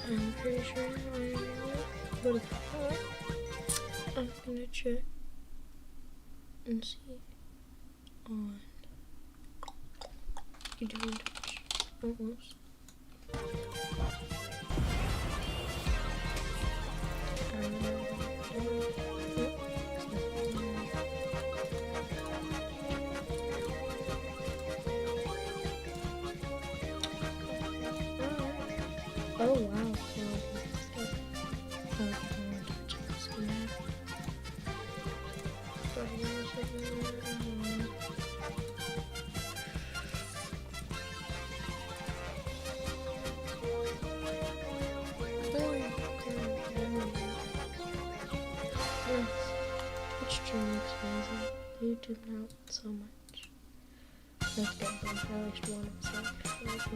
I'm pretty sure I am. But if not, I'm gonna check and see on YouTube. Almost. Oh wow. Twitch stream looks amazing. YouTube not so much. That's good. I least one episode. Right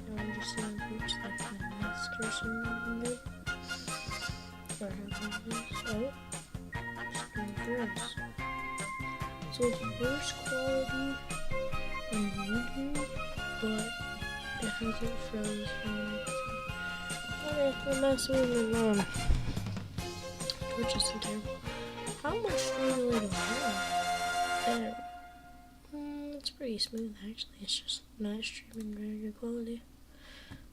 now I'm just seeing Twitch like my master or something. Or so screen first. So it's worse quality on YouTube, but it hasn't frozen. Okay, we're messing with it. Twitch is so terrible. How much stream delay do I have? There. It's pretty smooth actually. It's just not streaming very good quality,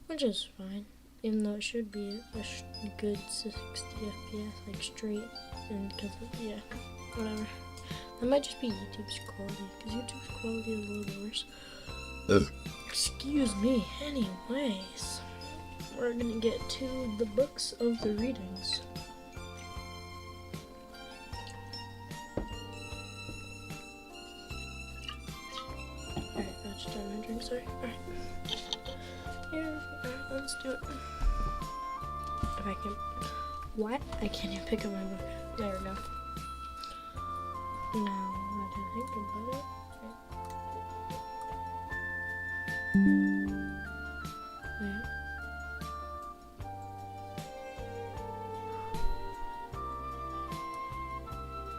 which is fine. Even though it should be a good 60 FPS, like straight, and because yeah, whatever. That might just be YouTube's quality, because YouTube's quality is a little worse. Excuse me. Anyways, we're gonna get to the books of the readings. Alright, that's time to drink, sorry. Alright. Here, let's do it. If I can. What? I can't even pick up my book. There we go. Now, what do you think about it? Wait.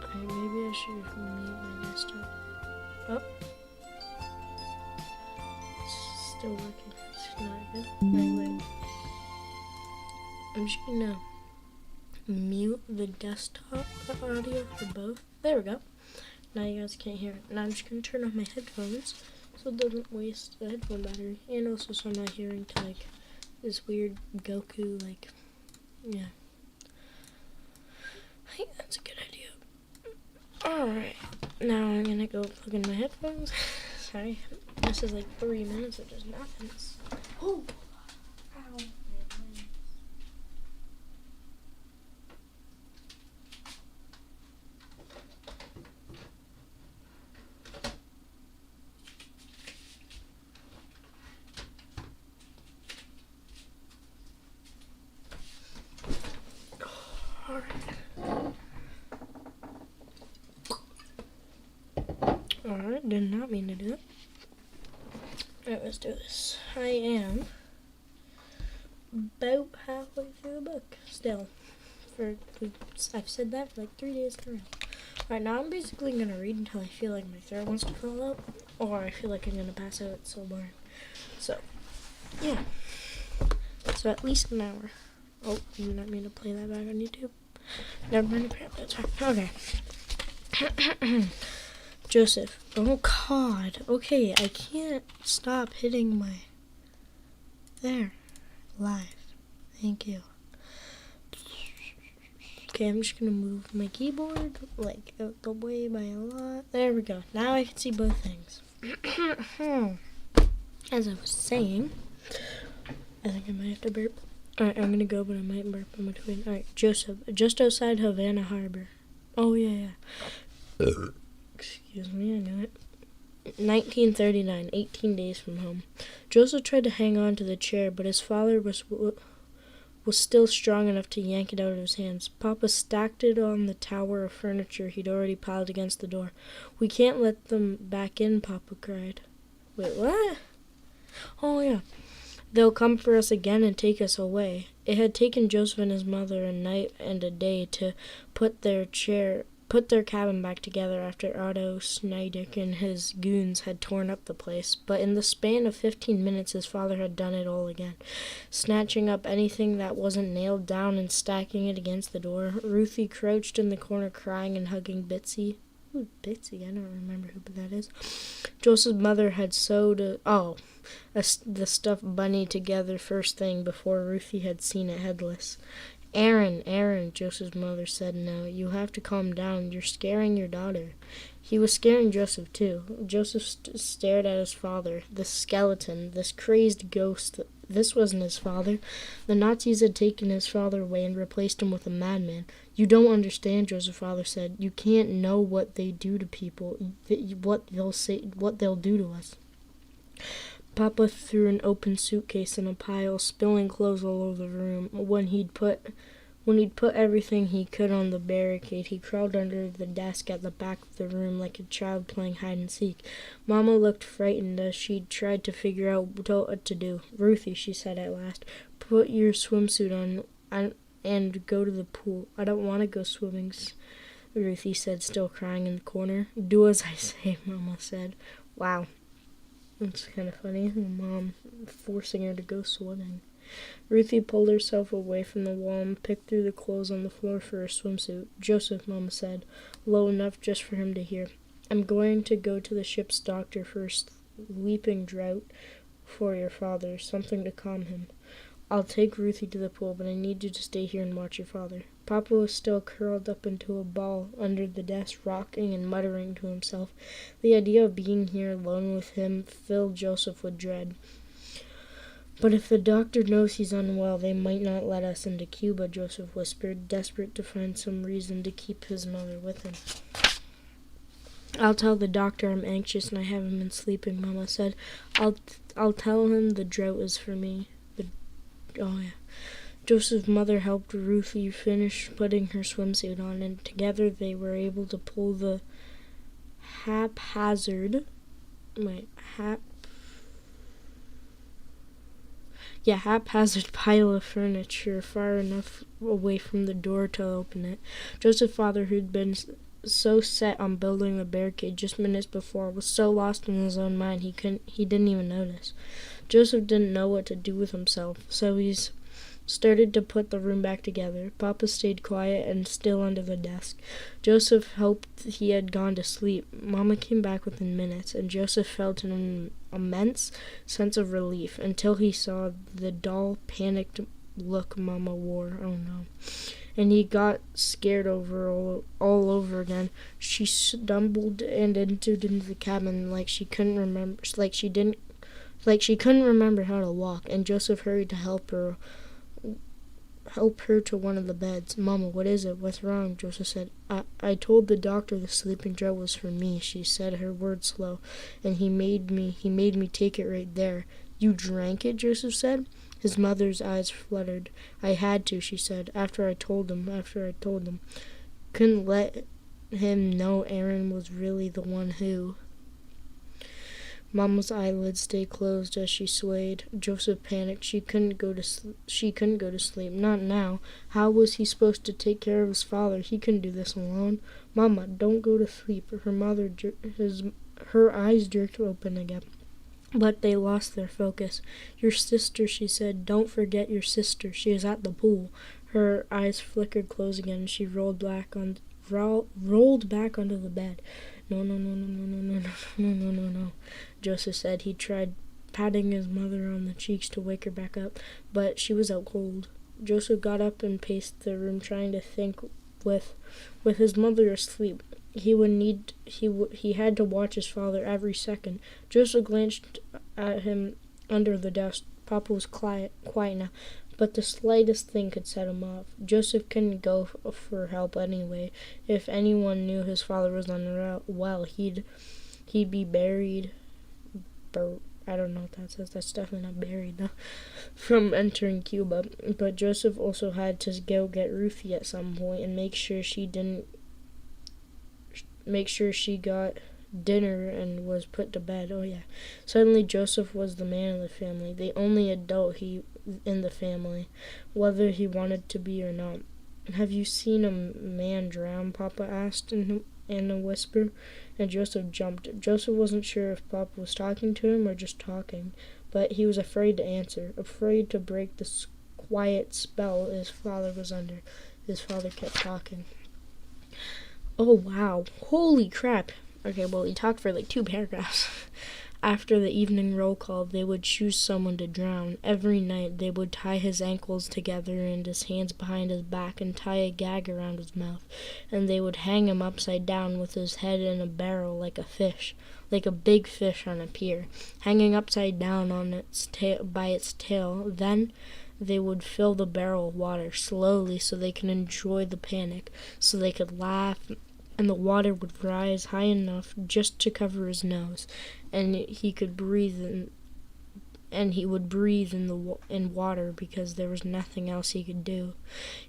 Alright, maybe I should mute my desktop. Oh. It's still working. It's not good. Anyway. I'm just gonna mute the desktop audio for both. There we go. Now you guys can't hear it. Now I'm just gonna turn off my headphones so it doesn't waste the headphone battery, and also so I'm not hearing to like this weird Goku like, yeah. I think that's a good idea. Alright, now I'm gonna go plug in my headphones. Sorry, this is like 3 minutes of just nothing. Oh, ow. Alright, did not mean to do that. Alright, let's do this. I am about halfway through the book still. I've said that for like 3 days in a row. Alright, now I'm basically gonna read until I feel like my throat wants to fall out, or I feel like I'm gonna pass out. It's so boring. So, yeah. So at least an hour. Oh, you did not mean to play that back on YouTube. Never mind, crap, that's fine. Okay. Joseph. Oh God. Okay, I can't stop hitting my... There. Live. Thank you. Okay, I'm just gonna move my keyboard, like, out the way by a lot. There we go. Now I can see both things. As I was saying, I think I might have to burp. Alright, I'm gonna go, but I might burp in between. Alright, Joseph. Just outside Havana Harbor. Oh, yeah. Excuse me, I knew it. 1939, 18 days from home. Joseph tried to hang on to the chair, but his father was still strong enough to yank it out of his hands. Papa stacked it on the tower of furniture he'd already piled against the door. "We can't let them back in," Papa cried. Wait, what? Oh, yeah. "They'll come for us again and take us away." It had taken Joseph and his mother a night and a day to put their chair put their cabin back together after Otto Schneidick and his goons had torn up the place, but in the span of 15 minutes his father had done it all again, snatching up anything that wasn't nailed down and stacking it against the door. Ruthie crouched in the corner crying and hugging Bitsy. Ooh, Bitsy, I don't remember who that is. Joseph's mother had sewed the stuffed bunny together first thing before Ruthie had seen it headless. Aaron, Joseph's mother said, "No, you have to calm down. You're scaring your daughter." He was scaring Joseph, too. Joseph stared at his father. This skeleton, this crazed ghost, this wasn't his father. The Nazis had taken his father away and replaced him with a madman. "You don't understand," Joseph's father said. "You can't know what they do to people, what they'll do to us." Papa threw an open suitcase in a pile, spilling clothes all over the room. When he'd put everything he could on the barricade, he crawled under the desk at the back of the room like a child playing hide and seek. Mama looked frightened as she tried to figure out what to do. "Ruthie," she said at last, "put your swimsuit on and go to the pool." "I don't want to go swimming," Ruthie said, still crying in the corner. "Do as I say," Mama said. Wow. It's kind of funny, Mom forcing her to go swimming. Ruthie pulled herself away from the wall and picked through the clothes on the floor for her swimsuit. "Joseph," Mama said, low enough just for him to hear, "I'm going to go to the ship's doctor for a sleeping draught for your father, something to calm him. I'll take Ruthie to the pool, but I need you to stay here and watch your father." Papa was still curled up into a ball under the desk, rocking and muttering to himself. The idea of being here alone with him filled Joseph with dread. "But if the doctor knows he's unwell, they might not let us into Cuba," Joseph whispered, desperate to find some reason to keep his mother with him. "I'll tell the doctor I'm anxious and I haven't been sleeping," Mama said. I'll tell him the drought is for me." Joseph's mother helped Ruthie finish putting her swimsuit on, and together they were able to pull the haphazard pile of furniture far enough away from the door to open it. Joseph's father, who'd been so set on building the barricade just minutes before, was so lost in his own mind he didn't even notice. Joseph didn't know what to do with himself, so he started to put the room back together. Papa stayed quiet and still under the desk. Joseph hoped he had gone to sleep. Mama came back within minutes, and Joseph felt an immense sense of relief until he saw the dull, panicked look Mama wore. Oh no. And he got scared all over again. She stumbled and entered into the cabin like she couldn't remember how to walk, and Joseph hurried to help her to one of the beds. "Mama, what is it? What's wrong?" Joseph said. I told the doctor the sleeping draught was for me," she said, her words slow, "and he made me take it right there." "You drank it?" Joseph said. His mother's eyes fluttered. "I had to," she said, after I told him. Couldn't let him know Aaron was really the one who... Mama's eyelids stayed closed as she swayed. Joseph panicked. She couldn't go to sleep. Not now. How was he supposed to take care of his father? He couldn't do this alone. "Mama, don't go to sleep." Her eyes jerked open again, but they lost their focus. "Your sister," she said. "Don't forget your sister. She is at the pool." Her eyes flickered closed again, and she rolled back onto the bed. No, Joseph said. He tried patting his mother on the cheeks to wake her back up, but she was out cold. Joseph got up and paced the room, trying to think. With his mother asleep, he had to watch his father every second. Joseph glanced at him under the desk. Papa was quiet now, but the slightest thing could set him off. Joseph couldn't go for help anyway. If anyone knew his father was unwell, he'd be buried. I don't know what that says. That's definitely not buried, though. From entering Cuba. But Joseph also had to go get Ruthie at some point and make sure she got dinner and was put to bed. Oh yeah. Suddenly Joseph was the man of the family, the only adult in the family, whether he wanted to be or not. "Have you seen a man drown?" Papa asked in a whisper, and Joseph jumped. Joseph wasn't sure if Papa was talking to him or just talking, but he was afraid to answer, afraid to break the quiet spell his father was under. His father kept talking. "Oh, wow. Holy crap." Okay, well, he talked for like 2 paragraphs. After the evening roll call, they would choose someone to drown. Every night, they would tie his ankles together and his hands behind his back and tie a gag around his mouth. And they would hang him upside down with his head in a barrel like a fish, like a big fish on a pier, hanging upside down on its by its tail. Then they would fill the barrel with water slowly so they could enjoy the panic, so they could laugh, and the water would rise high enough just to cover his nose, and he could breathe and he would breathe in water because there was nothing else he could do.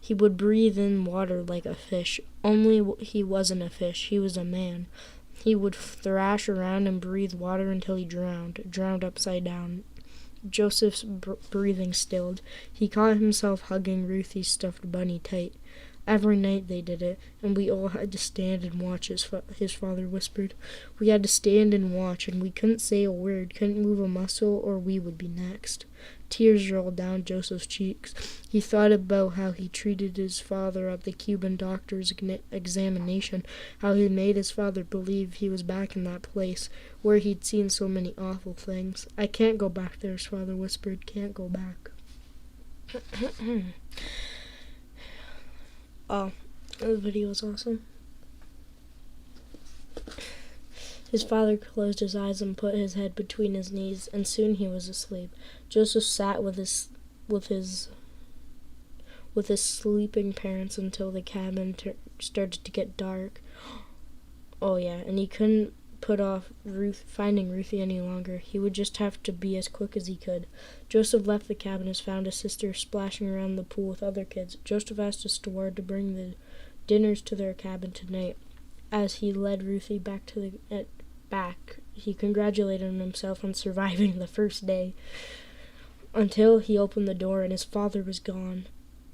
He would breathe in water like a fish, only he wasn't a fish, he was a man. He would thrash around and breathe water until he drowned upside down. Joseph's breathing stilled. He caught himself hugging Ruthie's stuffed bunny tight. Every night they did it, and we all had to stand and watch, his father whispered. We had to stand and watch, and we couldn't say a word, couldn't move a muscle, or we would be next. Tears rolled down Joseph's cheeks. He thought about how he treated his father at the Cuban doctor's examination, how he made his father believe he was back in that place, where he'd seen so many awful things. "I can't go back there," his father whispered. "Can't go back." Oh, the video was awesome. His father closed his eyes and put his head between his knees, and soon he was asleep. Joseph sat with his sleeping parents until the cabin started to get dark. Oh yeah, and he couldn't put off finding Ruthie any longer. He would just have to be as quick as he could. Joseph left the cabin and found his sister splashing around the pool with other kids. Joseph asked a steward to bring the dinners to their cabin tonight. As he led Ruthie back he congratulated himself on surviving the first day, until he opened the door and his father was gone.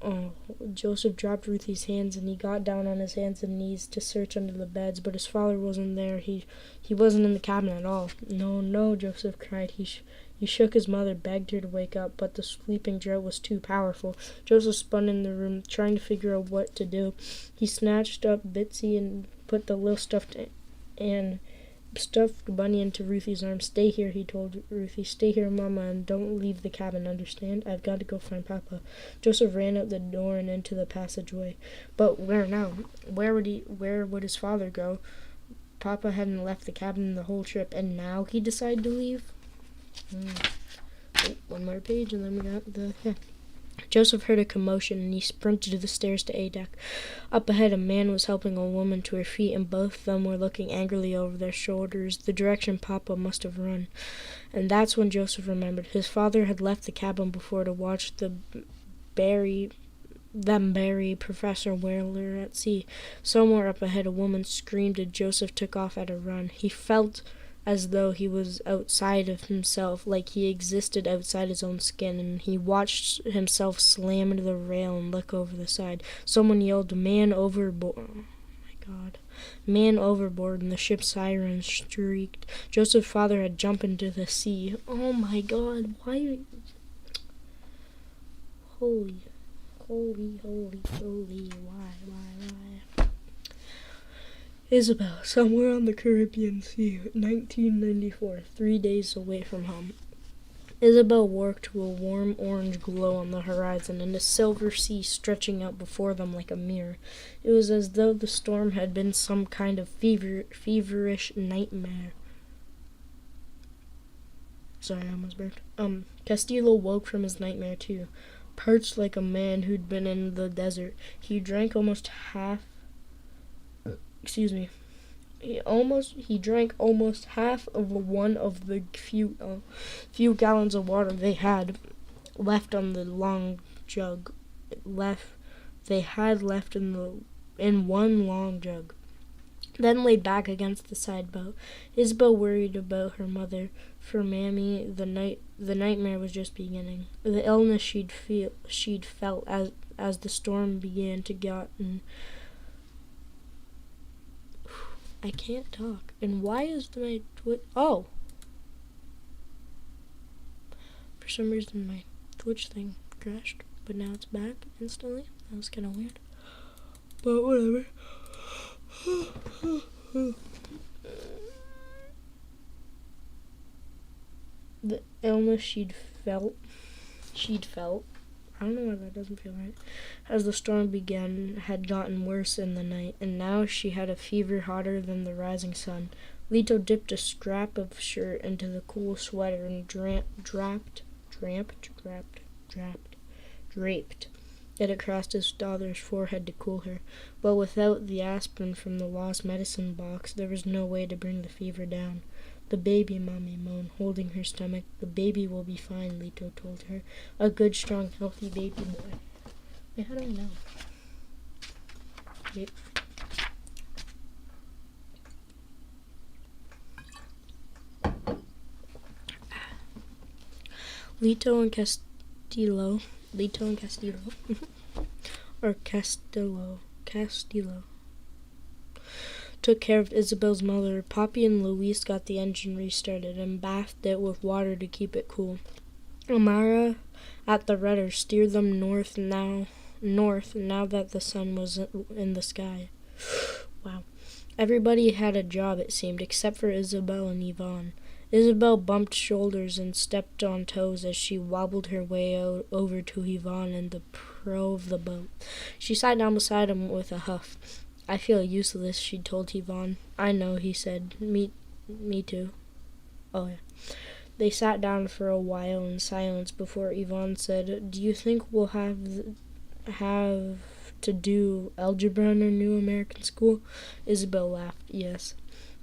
Oh, Joseph dropped Ruthie's hands and he got down on his hands and knees to search under the beds, but his father wasn't there. He wasn't in the cabin at all. No, Joseph cried. He shook his mother, begged her to wake up, but the sleeping draught was too powerful. Joseph spun in the room, trying to figure out what to do. He snatched up Bitsy and put the little stuffed bunny into Ruthie's arms. "Stay here," he told Ruthie. "Stay here, Mama, and don't leave the cabin, understand? I've got to go find Papa." Joseph ran out the door and into the passageway. But where now? Where would his father go? Papa hadn't left the cabin the whole trip, and now he decided to leave? One more page, and then we got the... Yeah. Joseph heard a commotion, and he sprinted to the stairs to A deck. Up ahead, a man was helping a woman to her feet, and both of them were looking angrily over their shoulders, the direction Papa must have run. And that's when Joseph remembered. His father had left the cabin before to watch them bury Professor Whaler at sea. Somewhere up ahead, a woman screamed, and Joseph took off at a run. He felt as though he was outside of himself, like he existed outside his own skin, and he watched himself slam into the rail and look over the side. Someone yelled, "Man overboard!" Oh my God. "Man overboard," and the ship's sirens shrieked. Joseph's father had jumped into the sea. Oh my God, why? Holy, why? Isabel, somewhere on the Caribbean Sea, 1994, 3 days away from home. Isabel woke to a warm orange glow on the horizon and a silver sea stretching out before them like a mirror. It was as though the storm had been some kind of feverish nightmare. Sorry, I almost burped. Castillo woke from his nightmare too. Perched like a man who'd been in the desert, he drank almost half of one of the few gallons of water they had left on the long jug. In one long jug. Then laid back against the side boat. Isabel worried about her mother. For Mammy, the nightmare was just beginning. The illness she'd felt as the storm began to get I can't talk. And why is my Twitch? Oh, for some reason my Twitch thing crashed, but now it's back instantly. That was kind of weird, but whatever. The illness she'd felt. I don't know why that doesn't feel right. As the storm began, had gotten worse in the night, and now she had a fever hotter than the rising sun. Leto dipped a scrap of shirt into the cool sweater and draped it across his daughter's forehead to cool her. But without the aspirin from the lost medicine box, there was no way to bring the fever down. "The baby," Mommy moaned, holding her stomach. "The baby will be fine," Leto told her. "A good, strong, healthy baby boy." Wait, how do I know? Wait. Leto and Castillo, or Castillo, took care of Isabel's mother. Poppy and Luis got the engine restarted and bathed it with water to keep it cool. Amara, at the rudder, steered them north now that the sun was in the sky. Wow. Everybody had a job, it seemed, except for Isabel and Yvonne. Isabel bumped shoulders and stepped on toes as she wobbled her way over to Yvonne and the prow of the boat. She sat down beside him with a huff. "I feel useless," she told Yvonne. "I know," he said. Me too." Oh, yeah. They sat down for a while in silence before Yvonne said, "Do you think we'll have to do algebra in our new American school?" Isabel laughed. "Yes."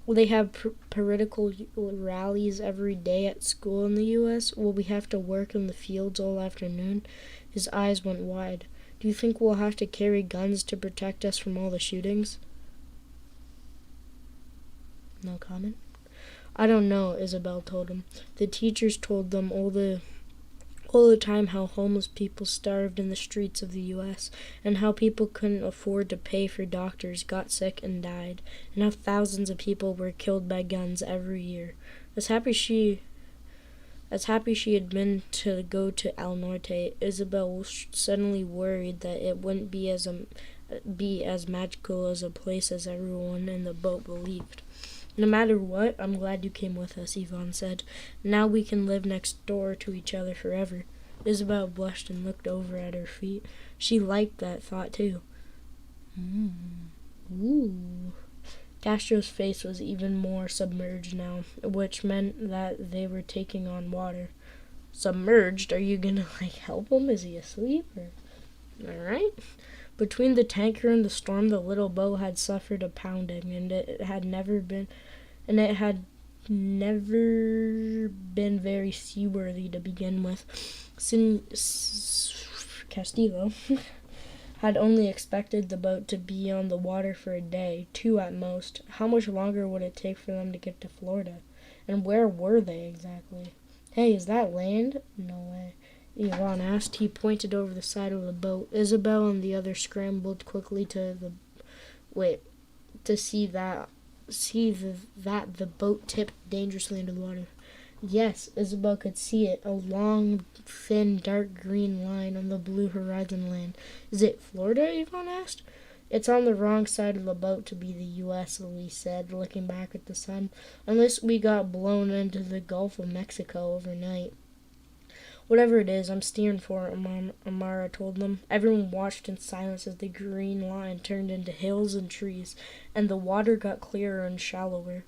"Will they have political rallies every day at school in the U.S.? Will we have to work in the fields all afternoon?" His eyes went wide. "Do you think we'll have to carry guns to protect us from all the shootings?" No comment. "I don't know," Isabel told him. "The teachers told them all the time how homeless people starved in the streets of the U.S., and how people couldn't afford to pay for doctors, got sick, and died, and how thousands of people were killed by guns every year. As happy she had been to go to El Norte, Isabel was suddenly worried that it wouldn't be as magical as a place as everyone in the boat believed. "No matter what, I'm glad you came with us," Yvonne said. "Now we can live next door to each other forever." Isabel blushed and looked over at her feet. She liked that thought, too. Ooh. Castro's face was even more submerged now, which meant that they were taking on water. "Submerged? Are you gonna, help him? Is he asleep? All right." Between the tanker and the storm, the little boat had suffered a pounding, and it had never been very seaworthy to begin with. Castillo had only expected the boat to be on the water for a day, 2 at most. How much longer would it take for them to get to Florida? And where were they exactly? "Hey, is that land?" "No way," Yvonne asked. He pointed over the side of the boat. Isabel and the others scrambled quickly to see that the boat tipped dangerously into the water. Yes, Isabel could see it, a long, thin, dark green line on the blue horizon land. "Is it Florida?" Yvonne asked. "It's on the wrong side of the boat to be the U.S., Louise said, looking back at the sun, "unless we got blown into the Gulf of Mexico overnight." "Whatever it is, I'm steering for it," Amara told them. Everyone watched in silence as the green line turned into hills and trees, and the water got clearer and shallower.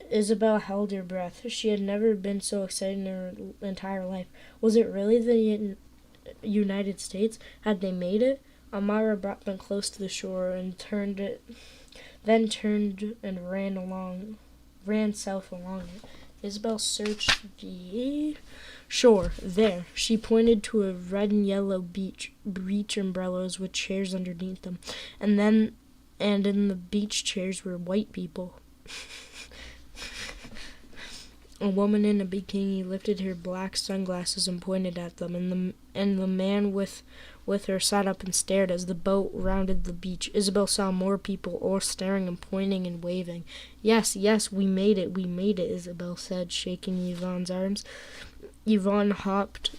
Isabel held her breath. She had never been so excited in her entire life. Was it really the United States? Had they made it? Amara brought them close to the shore and turned and ran south along it. Isabel searched the shore. There, she pointed to a red and yellow beach umbrellas with chairs underneath them, and in the beach chairs were white people. A woman in a bikini lifted her black sunglasses and pointed at them, and the man with her sat up and stared as the boat rounded the beach. Isabel saw more people, all staring and pointing and waving. Yes, yes, we made it, Isabel said, shaking Yvonne's arms. Yvonne hopped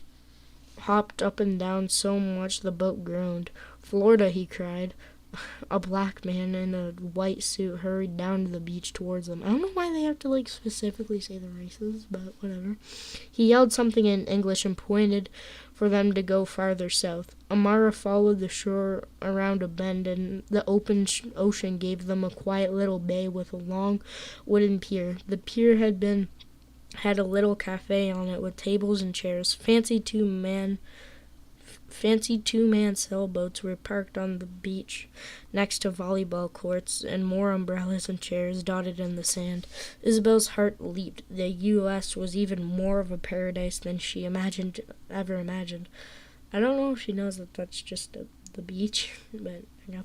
up and down so much the boat groaned. Florida, he cried. A black man in a white suit hurried down to the beach towards them. I don't know why they have to specifically say the races, but whatever. He yelled something in English and pointed for them to go farther south. Amara followed the shore around a bend, and the open ocean gave them a quiet little bay with a long wooden pier. The pier had a little cafe on it with tables and chairs. Fancy two-man sailboats were parked on the beach next to volleyball courts, and more umbrellas and chairs dotted in the sand. Isabel's heart leaped. The U.S. was even more of a paradise than she ever imagined. I don't know if she knows that that's just the beach, but you know.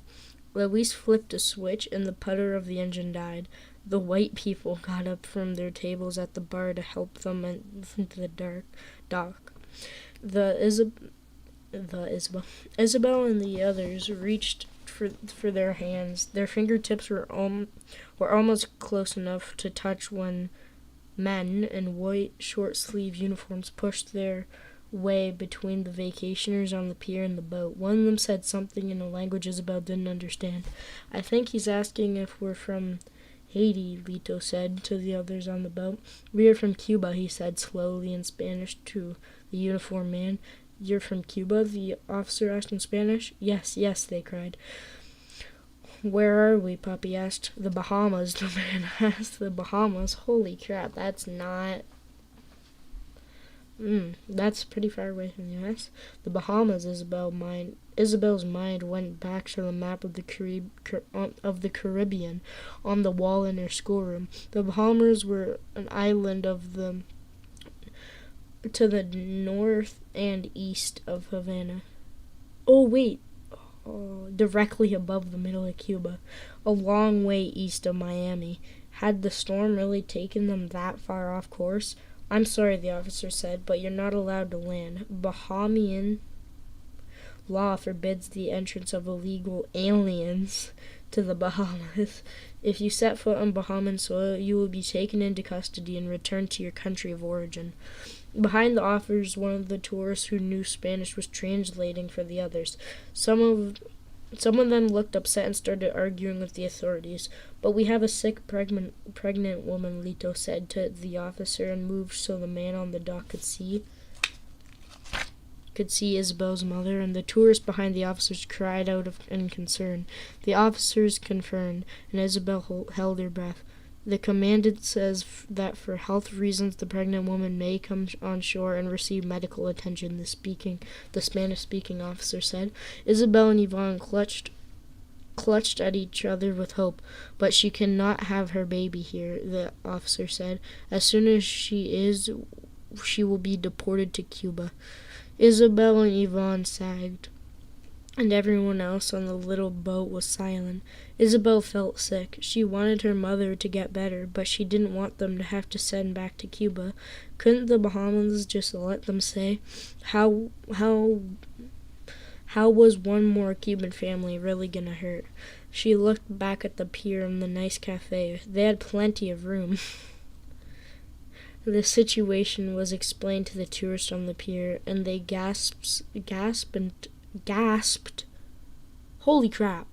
Louise flipped a switch, and the putter of the engine died. The white people got up from their tables at the bar to help them into the dock. Isabel and the others reached for their hands. Their fingertips were almost close enough to touch when men in white short-sleeve uniforms pushed their way between the vacationers on the pier and the boat. One of them said something in a language Isabel didn't understand. I think he's asking if we're from Haiti, Lito said to the others on the boat. We are from Cuba, he said slowly in Spanish to the uniformed man. You're from Cuba? The officer asked in Spanish. Yes, yes, they cried. Where are we? Poppy asked. The Bahamas, the man asked. The Bahamas? Holy crap, that's not... that's pretty far away from the U.S. The Bahamas, Isabel's mind went back to the map of the Caribbean on the wall in her schoolroom. The Bahamas were an island to the north and east of Havana. Oh, wait. Directly above the middle of Cuba. A long way east of Miami. Had the storm really taken them that far off course? I'm sorry, the officer said, but you're not allowed to land. Bahamian law forbids the entrance of illegal aliens to the Bahamas. If you set foot on Bahamian soil, you will be taken into custody and returned to your country of origin. Behind the officers, one of the tourists who knew Spanish was translating for the others. Some of them looked upset and started arguing with the authorities. But we have a sick pregnant woman, Lito said to the officer, and moved so the man on the dock could see Isabel's mother, and the tourists behind the officers cried out in concern. The officers confirmed, and Isabel held her breath. The commandant says that for health reasons the pregnant woman may come on shore and receive medical attention, the Spanish-speaking officer said. Isabel and Yvonne clutched at each other with hope. But she cannot have her baby here, the officer said. As soon as she will be deported to Cuba. Isabel and Yvonne sagged, and everyone else on the little boat was silent. Isabel felt sick. She wanted her mother to get better, but she didn't want them to have to send back to Cuba. Couldn't the Bahamas just let them stay? How was one more Cuban family really gonna hurt? She looked back at the pier and the nice cafe. They had plenty of room. The situation was explained to the tourists on the pier, and they gasped. Holy crap.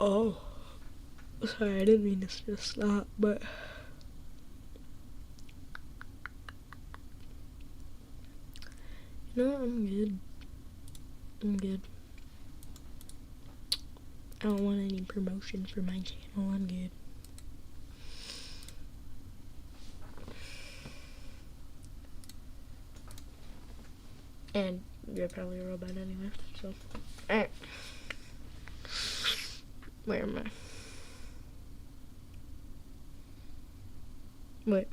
Oh, sorry, I didn't mean to just stop, but... You know what, I'm good. I don't want any promotion for my channel, I'm good. And you're probably a robot anyway, so. Alright. Where am I? Wait.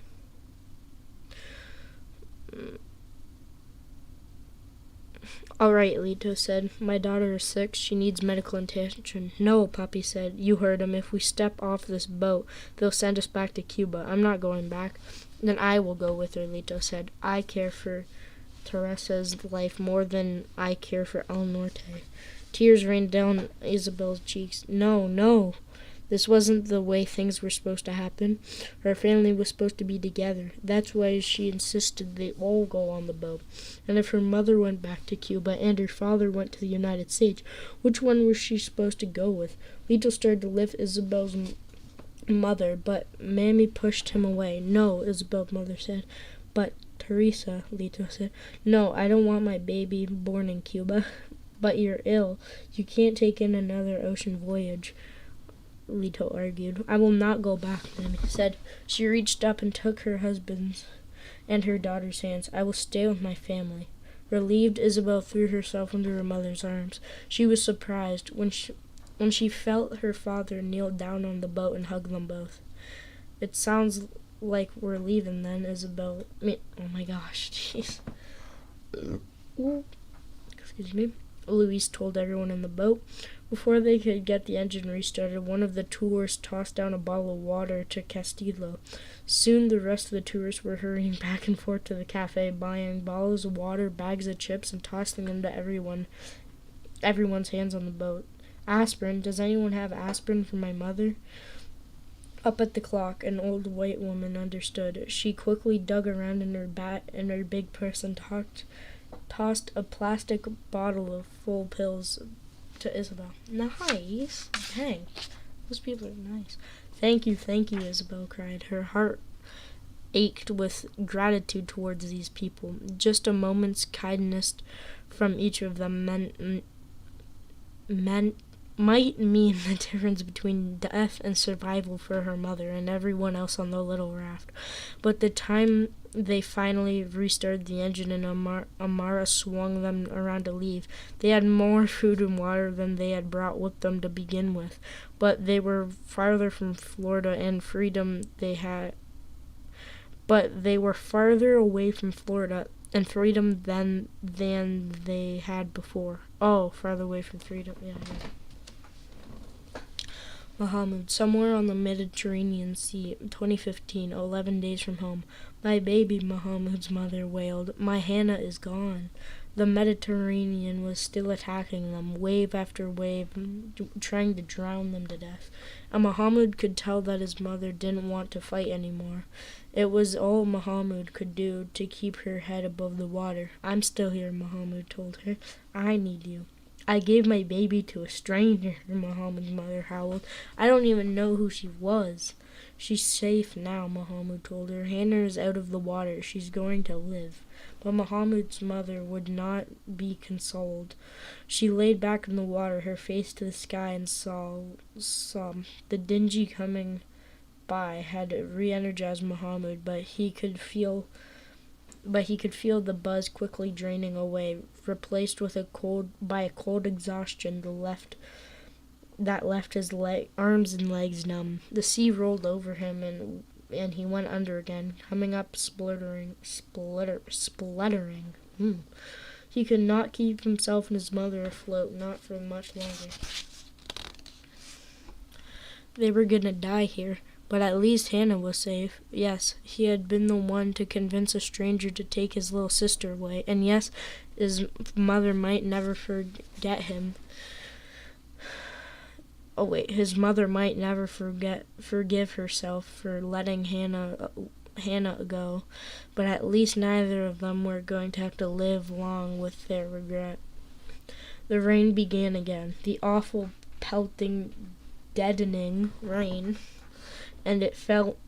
Alright, Lito said. My daughter is sick. She needs medical attention. No, Poppy said. You heard him. If we step off this boat, they'll send us back to Cuba. I'm not going back. Then I will go with her, Lito said. I care for Teresa's life more than I care for El Norte. Tears rained down Isabel's cheeks. No, no. This wasn't the way things were supposed to happen. Her family was supposed to be together. That's why she insisted they all go on the boat. And if her mother went back to Cuba and her father went to the United States, which one was she supposed to go with? Lito started to lift Isabel's mother, but Mammy pushed him away. No, Isabel's mother said. But Teresa, Lito said. No, I don't want my baby born in Cuba. But you're ill. You can't take in another ocean voyage, Lito argued. I will not go back, Mammy said. She reached up and took her husband's and her daughter's hands. I will stay with my family. Relieved, Isabel threw herself into her mother's arms. She was surprised when she felt her father kneel down on the boat and hug them both. It sounds like we're leaving then, Isabel. Oh my gosh, jeez. Excuse me. Luis told everyone in the boat. Before they could get the engine restarted, one of the tourists tossed down a bottle of water to Castillo. Soon the rest of the tourists were hurrying back and forth to the cafe, buying bottles of water, bags of chips, and tossing them to everyone's hands on the boat. Aspirin. Does anyone have aspirin for my mother? Up at the clock, an old white woman understood. She quickly dug around in her big purse and tossed a plastic bottle of full pills to Isabel. Nice. Dang. Those people are nice. Thank you, Isabel cried. Her heart ached with gratitude towards these people. Just a moment's kindness from each of them might mean the difference between death and survival for her mother and everyone else on the little raft. But the time they finally restarted the engine and Amara swung them around to leave, they had more food and water than they had brought with them to begin with. But they were farther from Florida and freedom they were farther away from Florida and freedom than they had before. Oh, farther away from freedom. Yeah. Mohammed, somewhere on the Mediterranean Sea, 2015, 11 days from home. My baby, Mohammed's mother wailed. My Hannah is gone. The Mediterranean was still attacking them, wave after wave, trying to drown them to death. And Mohammed could tell that his mother didn't want to fight anymore. It was all Mohammed could do to keep her head above the water. I'm still here, Mohammed told her. I need you. I gave my baby to a stranger, Mohammed's mother howled. I don't even know who she was. She's safe now, Mohammed told her. Hannah is out of the water. She's going to live. But Mohammed's mother would not be consoled. She laid back in the water, her face to the sky, and saw the dingy coming by had re-energized Mohammed, but he could feel the buzz quickly draining away, replaced with a cold exhaustion that left his arms and legs numb. The sea rolled over him, and he went under again, coming up spluttering. He could not keep himself and his mother afloat, not for much longer. They were gonna die here. But at least Hannah was safe. Yes, he had been the one to convince a stranger to take his little sister away. And yes, his mother might never forget him. Oh wait, his mother might never forgive herself for letting Hannah go. But at least neither of them were going to have to live long with their regret. The rain began again. The awful, pelting, deadening rain. And it felt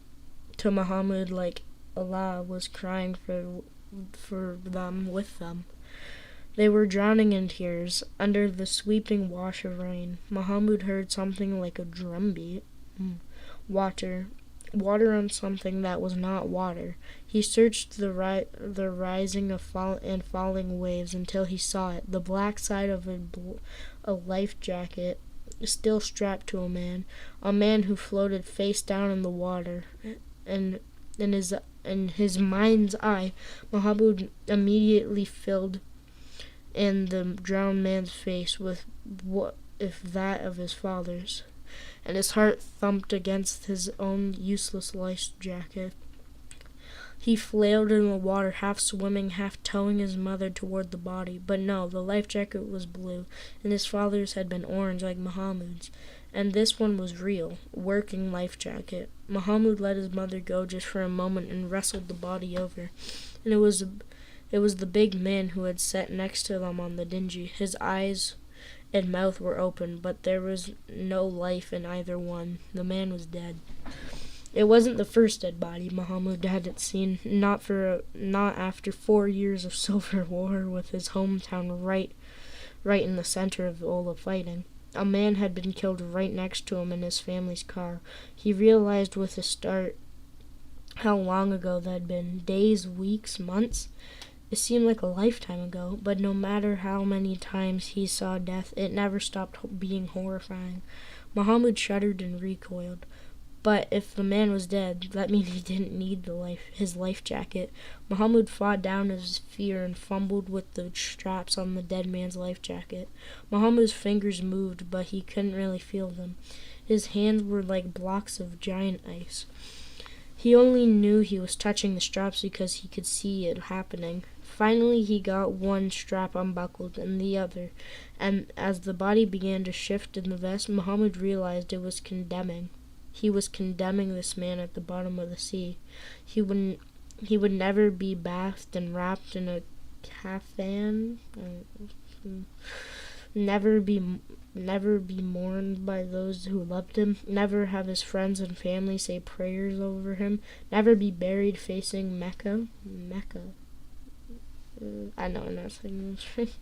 to Mohammed like Allah was crying for them with them. They were drowning in tears under the sweeping wash of rain. Mohammed heard something like a drumbeat. Water water on something that was not water. He searched the rising and falling waves until he saw it, the black side of a life jacket still strapped to a man who floated face down in the water. And in his mind's eye, Mahmoud immediately filled in the drowned man's face with what if that of his father's, and his heart thumped against his own useless life jacket. He flailed in the water, half swimming, half towing his mother toward the body. But no, the life jacket was blue, and his father's had been orange like Mahmoud's. And this one was real, working life jacket. Mahmoud let his mother go just for a moment and wrestled the body over. And it was the big man who had sat next to them on the dinghy. His eyes and mouth were open, but there was no life in either one. The man was dead. It wasn't the first dead body Mahmoud hadn't seen, not after 4 years of civil war with his hometown right in the center of all the fighting. A man had been killed right next to him in his family's car. He realized with a start how long ago that had been. Days, weeks, months. It seemed like a lifetime ago, but no matter how many times he saw death, it never stopped being horrifying. Mahmoud shuddered and recoiled. But if the man was dead, that meant he didn't need his life jacket. Mahmoud fought down his fear and fumbled with the straps on the dead man's life jacket. Mahmoud's fingers moved, but he couldn't really feel them. His hands were like blocks of giant ice. He only knew he was touching the straps because he could see it happening. Finally, he got one strap unbuckled and the other, and as the body began to shift in the vest, Mahmoud realized it was condemning. He was condemning this man at the bottom of the sea. He would never be bathed and wrapped in a kafan, never be mourned by those who loved him, never have his friends and family say prayers over him, never be buried facing Mecca. I know I'm not saying this right.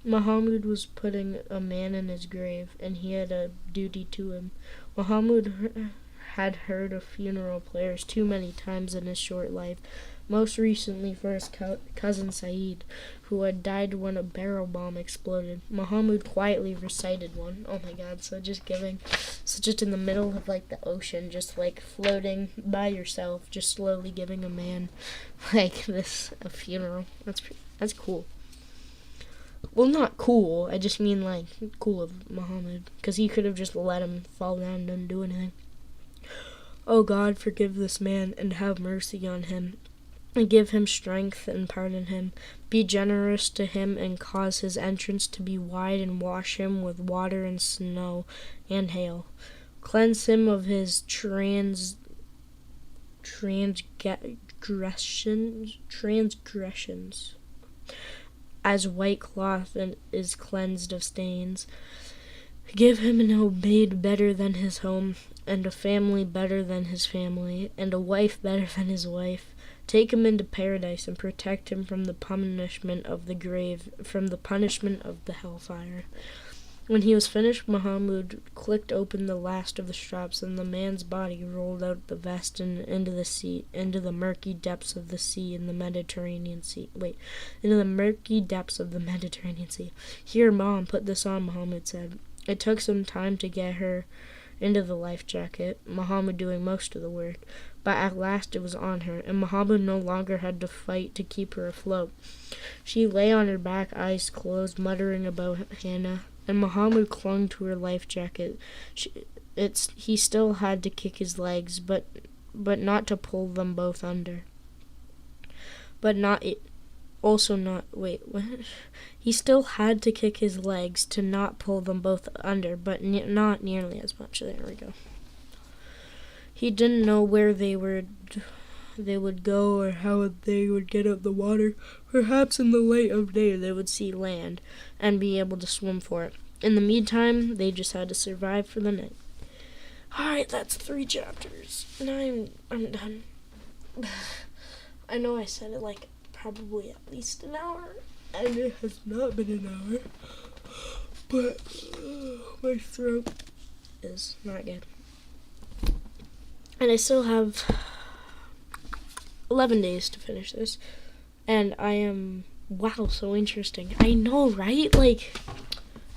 Mahmoud was putting a man in his grave, and he had a duty to him. Mahmoud had heard of funeral prayers too many times in his short life, most recently for his cousin Saeed, who had died when a barrel bomb exploded. Mahmoud quietly recited one. Oh my god, so just in the middle of like the ocean, just like floating by yourself, just slowly giving a man like this a funeral. That's cool. Well, not cool. I just mean, like, cool of Mahmoud. Because he could have just let him fall down and didn't do anything. Oh, God, forgive this man and have mercy on him. And give him strength and pardon him. Be generous to him and cause his entrance to be wide and wash him with water and snow and hail. Cleanse him of his transgressions. As white cloth is cleansed of stains. Give him an obeyed better than his home, and a family better than his family, and a wife better than his wife. Take him into paradise and protect him from the punishment of the grave, from the punishment of the hellfire. When he was finished, Mahmoud clicked open the last of the straps, and the man's body rolled out the vest and into the sea, into the murky depths of the sea in the Mediterranean Sea. Into the murky depths of the Mediterranean Sea. Here, Mom, put this on, Mahmoud said. It took some time to get her into the life jacket, Mahmoud doing most of the work, but at last it was on her, and Mahmoud no longer had to fight to keep her afloat. She lay on her back, eyes closed, muttering about Hannah, and Mahmoud clung to her life jacket. He still had to kick his legs, but not to pull them both under. He still had to kick his legs to not pull them both under, but not nearly as much. There we go. He didn't know where they would go or how they would get out the water. Perhaps in the light of day they would see land and be able to swim for it. In the meantime, they just had to survive for the night. Alright, that's 3 chapters. And I'm done. I know I said it like probably at least an hour, and it has not been an hour. But my throat is not good. And I still have 11 days to finish this. And I am, wow, so interesting. I know, right? Like,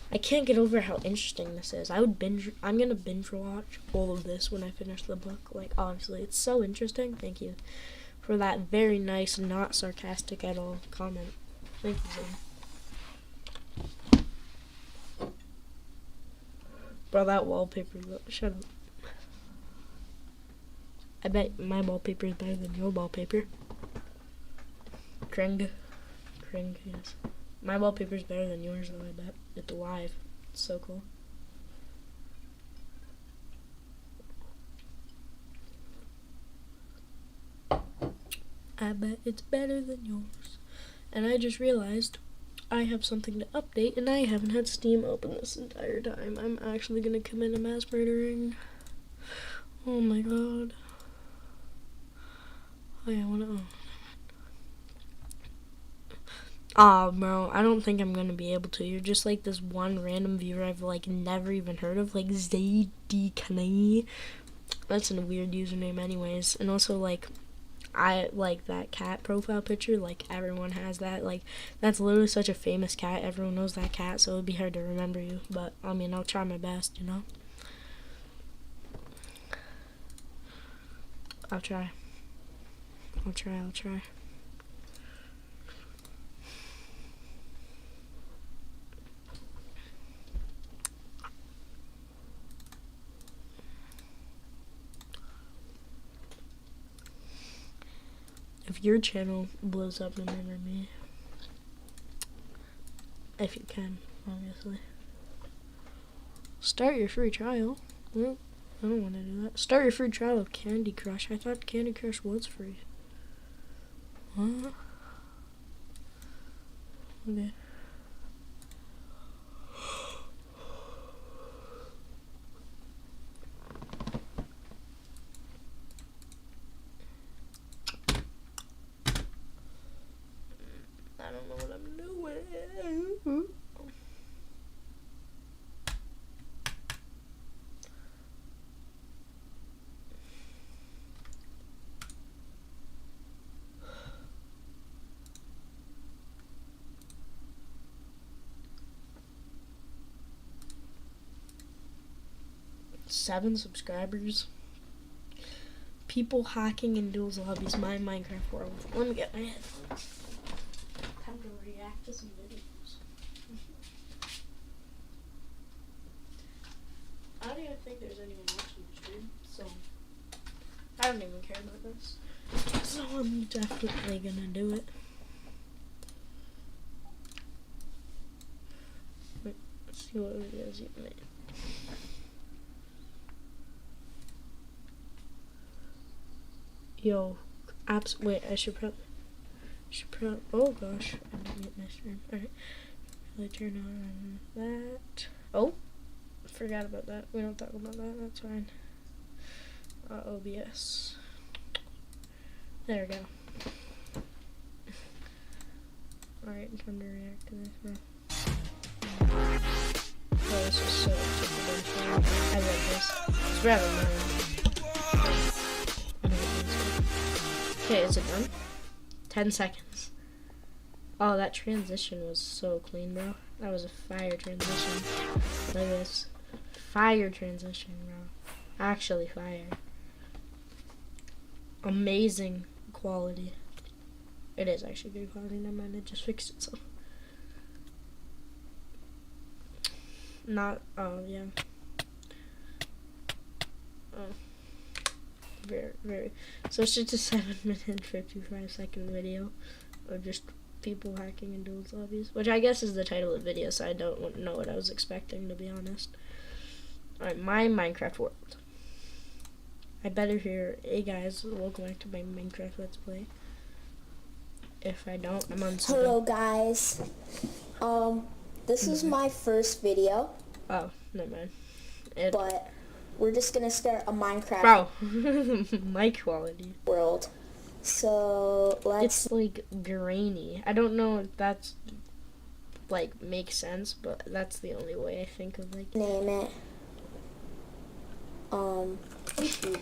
I can't get over how interesting this is. I'm gonna binge watch all of this when I finish the book. Like, honestly, it's so interesting. Thank you for that very nice, not sarcastic at all comment. Thank you, Zane. Bro, that wallpaper, shut up. I bet my wallpaper is better than your wallpaper. Kring, yes. My wallpaper is better than yours, though, I bet. It's live. It's so cool. I bet it's better than yours. And I just realized I have something to update, and I haven't had Steam open this entire time. I'm actually gonna commit a mass murdering. Oh my god. Oh yeah, I wanna. Bro, I don't think I'm gonna be able to. You're just like this one random viewer I've like never even heard of, like ZDKNE. That's a weird username, anyways. And also, like, I like that cat profile picture. Like, everyone has that. Like, that's literally such a famous cat. Everyone knows that cat, so it'd be hard to remember you. But I mean, I'll try my best, you know. I'll try. If your channel blows up, remember me. If you can, obviously. Start your free trial. Well, I don't want to do that. Start your free trial of Candy Crush. I thought Candy Crush was free. What? Okay. I don't know what I'm doing. Seven subscribers. People hacking in duels lobbies. My Minecraft world. Let me get my headphones. Time to react to some videos. I don't even think there's anyone watching the stream, so I don't even care about this. So I'm definitely gonna do it. Wait, let's see what videos you made. Yo, wait, I should probably, oh gosh, I didn't get my stream. Alright, really turn on that. Oh, forgot about that. We don't talk about that, that's fine. OBS. There we go. Alright, time to react to this now. Oh, this is so typical. I love this. It's rather annoying. Okay, is it done? 10 seconds. Oh, that transition was so clean, bro. That was a fire transition. Look at this. Fire transition, bro. Actually fire. Amazing quality. It is actually good quality. Never mind, it just fixed itself. Not, oh, yeah. Oh. Very. So it's just a 7-minute and 55-second video of just people hacking in duels lobbies, which I guess is the title of the video, so I don't know what I was expecting, to be honest. Alright, my Minecraft world. I better hear, hey guys, welcome back to my Minecraft Let's Play. If I don't, I'm on something. Hello guys. This is my first video. Oh, never mind. But we're just gonna start a Minecraft. Bro, my quality. World. So let's. It's like grainy. I don't know if that's like makes sense, but that's the only way I think of like Name it.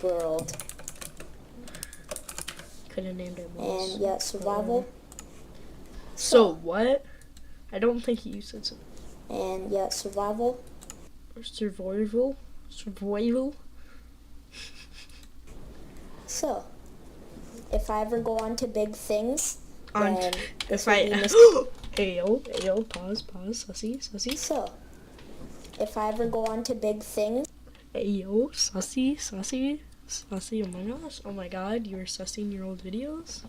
World. Could have named it Moss. And yeah, survival. So what? I don't think you said so. And yeah, survival. Survival. So, if I ever go on to big things, On then if this will I be ayo, pause, sussy. So, if I ever go on to big things, Ayo, sussy. Oh my god, you were sussing your old videos?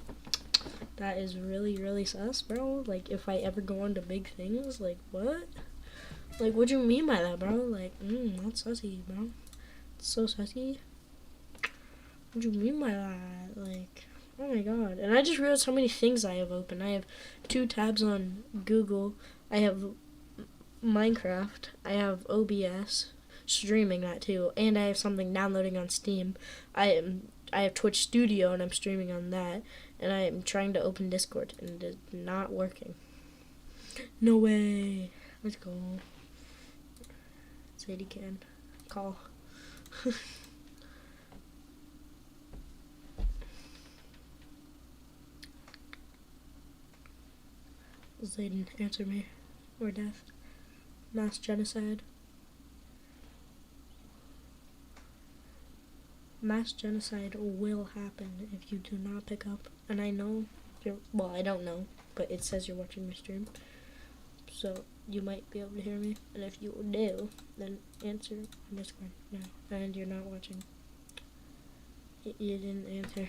That is really sus, bro. Like, if I ever go on to big things, like, what? Like, what do you mean by that, bro? Like, that's sussy, bro. It's so sussy. What do you mean by that? Like, oh my god. And I just realized how many things I have open. I have 2 tabs on Google. I have Minecraft. I have OBS. Streaming that too. And I have something downloading on Steam. I have Twitch Studio and I'm streaming on that. And I am trying to open Discord and it is not working. No way. Let's go. Sadie can. Call. Zayden, answer me. Or death. Mass genocide. Mass genocide will happen if you do not pick up. And I know well, I don't know, but it says you're watching my stream. So you might be able to hear me. And if you do, then answer on Discord now. And you're not watching. You didn't answer.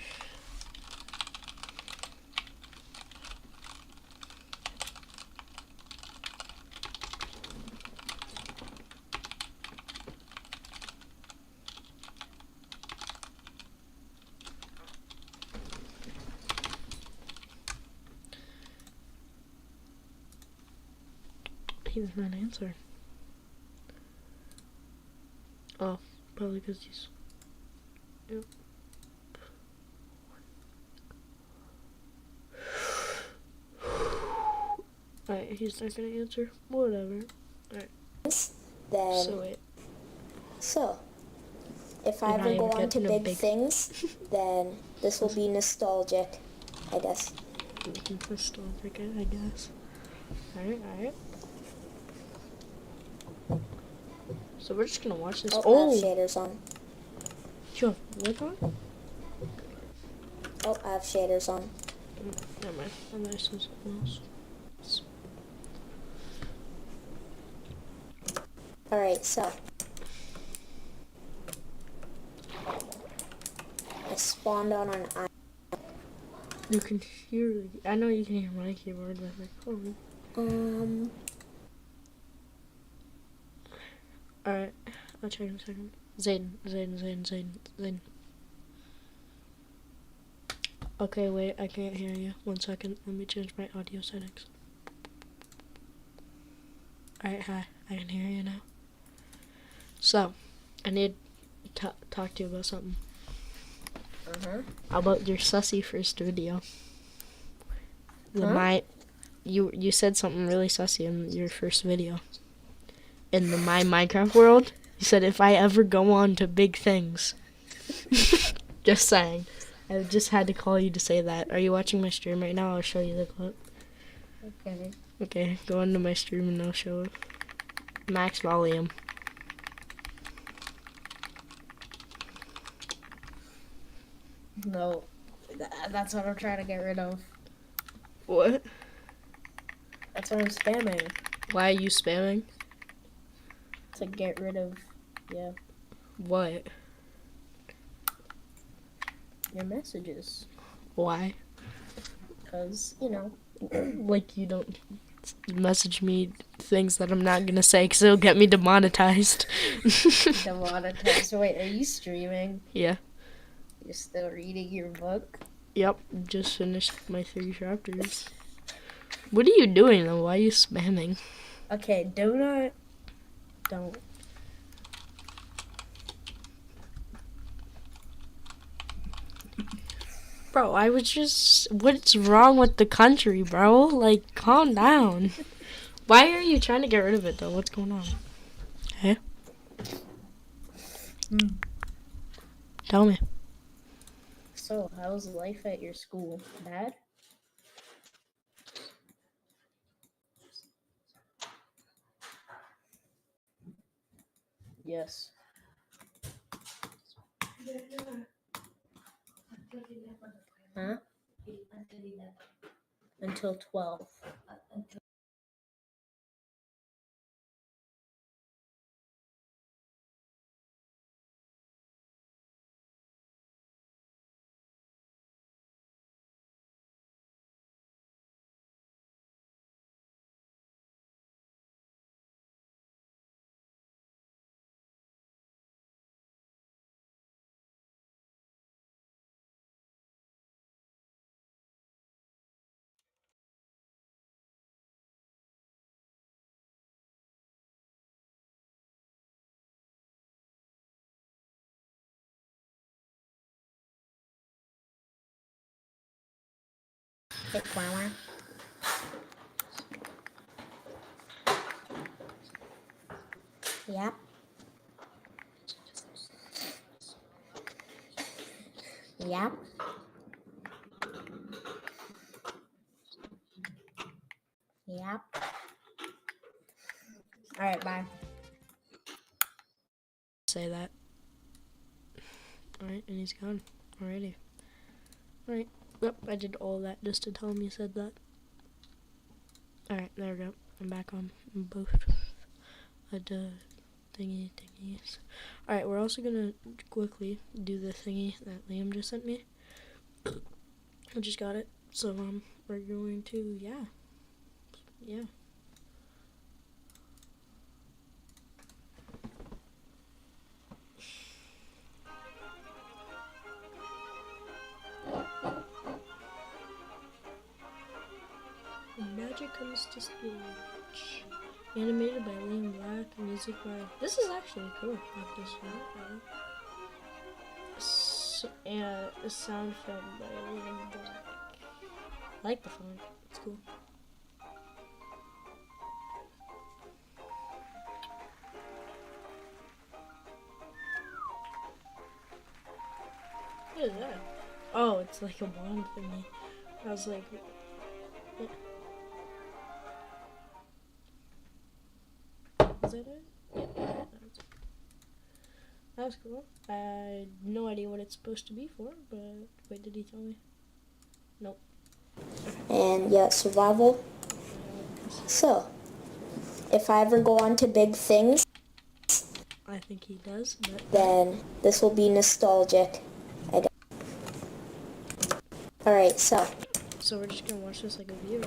He does not answer. Oh, probably because he's... Yep. Alright, he's not gonna answer. Whatever. Alright. then So wait. so if I And ever I go am on to getting a big things, then this will be nostalgic, I guess. Nostalgic, I guess. Alright. So we're just gonna watch this. I Oh! have shaders on. You have what on? Oh, I have shaders on. Never mind. I'm gonna say something else. Alright, so I spawned on an island. You can hear... I know you can hear my keyboard, but like, oh. Alright, I'll check in a second. Zayden. Okay, wait, I can't hear you. 1 second, let me change my audio settings. Alright, hi, I can hear you now. So, I need to talk to you about something. About your sussy first video. You said something really sussy in your first video. In the My Minecraft world, you said if I ever go on to big things. Just saying. I just had to call you to say that. Are you watching my stream right now? I'll show you the clip. Okay. Okay, go into my stream and I'll show it. Max volume. No, that's what I'm trying to get rid of. What? That's what I'm spamming. Why are you spamming? To get rid of, What? your messages. Why? Because, you know. Like you don't message me things that I'm not gonna say because it'll get me demonetized. Demonetized. Wait, are you streaming? Yeah. You're still reading your book? Yep, just finished my 3 chapters. What are you doing though? Why are you spamming? Okay, don't. Bro, I was just... What's wrong with the country, bro? Like, calm down. Why are you trying to get rid of it, though? What's going on? Hey? Tell me. So So, how's life at your school? Bad? Yes. Huh? Until 12. Hey, Flower. Yep. Yep. Yep. Alright, bye. Say that. Alright, and he's gone. Alrighty. Alright. Yep, I did all that just to tell him you said that. Alright, there we go. I'm back on both thingies. Alright, we're also gonna quickly do the thingy that Liam just sent me. I just got it. So we're going to yeah. Magic Comes to Stage. Animated by Liam Black, music by... This is actually cool. Like this one. A sound film by Liam Black. I like the font. It's cool. What is that? Oh, it's like a wand thingy. I was like... Yeah. Is that it? Yeah, that's cool. I had no idea what it's supposed to be for, but wait, did he tell me? Nope. And yeah, survival. So, if I ever go on to big things, I think he does, but then this will be nostalgic. Alright, so so we're just gonna watch this like a viewer.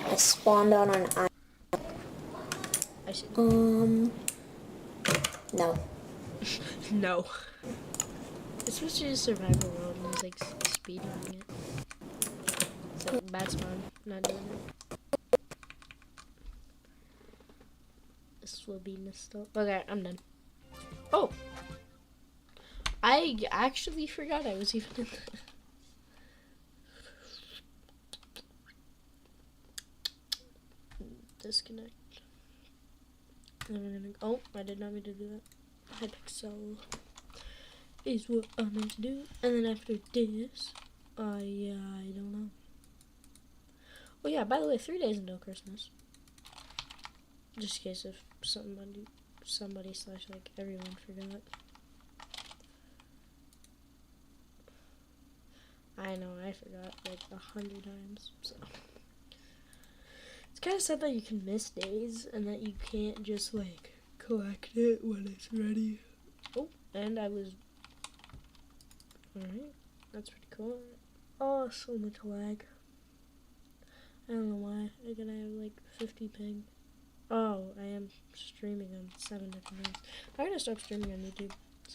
I spawned on an island. I see. No. No. It's supposed to be a survival world, and he's like speedrunning it. So bad spawn, not doing it. This will be nostalgic. Okay, I'm done. Oh! I actually forgot I was even in disconnect. And we're gonna. Oh, I did not mean to do that. Hypixel is what I meant to do. And then after this, I don't know. Oh yeah, by the way, 3 days until Christmas. Just in case if somebody slash like everyone forgot. I know, I forgot like 100 times, so. It's kind of sad that you can miss days and that you can't just like collect it when it's ready. Oh, and I was... Alright, that's pretty cool. Oh, so much lag. I don't know why. I'm gonna have like 50 ping. Oh, I am streaming on 7 different things. I'm gonna stop streaming on YouTube.